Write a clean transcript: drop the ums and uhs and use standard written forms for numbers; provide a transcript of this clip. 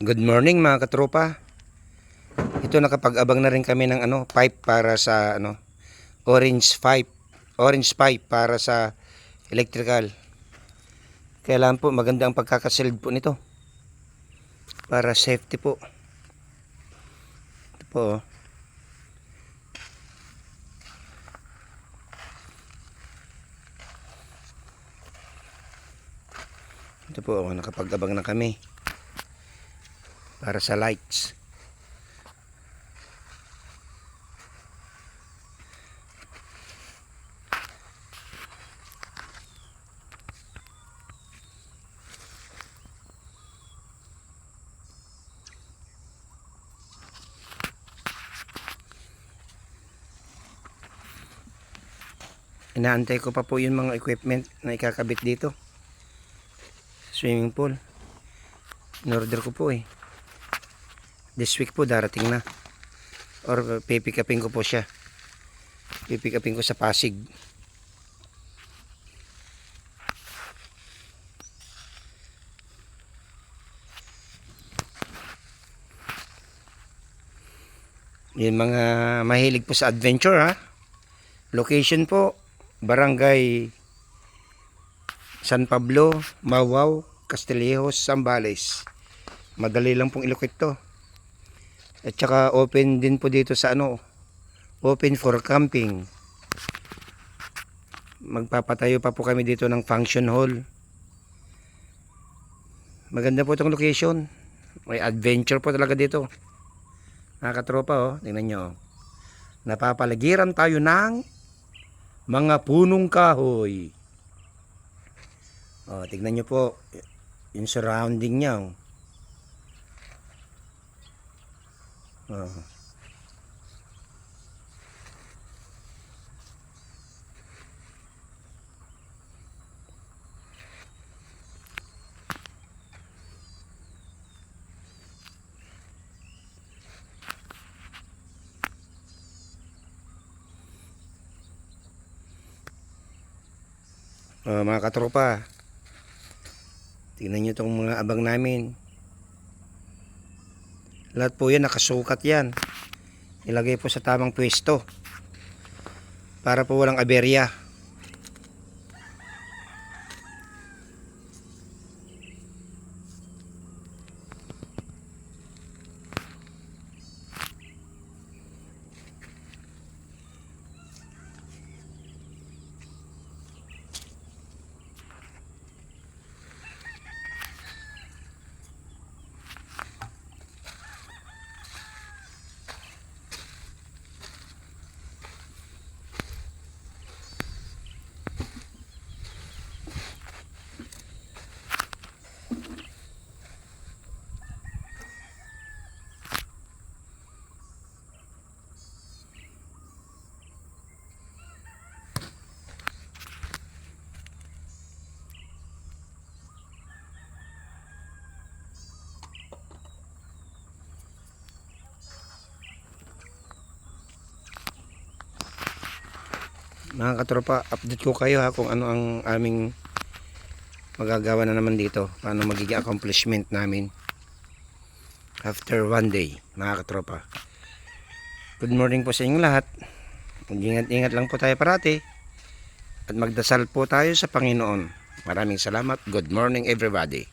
Good morning mga katropa. Ito nakapag-abang na rin kami ng pipe para sa orange pipe para sa electrical. Kailangan po maganda ang pagkakasild po nito para safety po. Ito po. Ito po, nakapag-abang na kami para sa lights. Inaantay ko pa po yung mga equipment na ikakabit dito. Swimming pool. In-order ko po eh. This week po darating na. Or pipick upin ko po siya. Pipick upin ko sa Pasig. Yung mga mahilig po sa adventure ha. Location po, Barangay San Pablo, Mawao, Castillejos, Zambales. Madali lang pong ilocate to. At saka open din po dito sa open for camping. Magpapatayo pa po kami dito ng function hall. Maganda po itong location. May adventure po talaga dito. Mga katropa tingnan nyo. Napapaligiran tayo ng mga punong kahoy. Tignan nyo po yung surrounding niya. Mga katropa, tingnan nyo itong mga abang namin. Lahat po yan nakasukat yan. Ilagay po sa tamang pwesto para po walang aberya. Mga katropa, update ko kayo ha kung ano ang aming magagawa na naman dito. Paano magiging accomplishment namin after one day, mga katropa. Good morning po sa inyong lahat. Ingat-ingat lang po tayo parati. At magdasal po tayo sa Panginoon. Maraming salamat. Good morning everybody.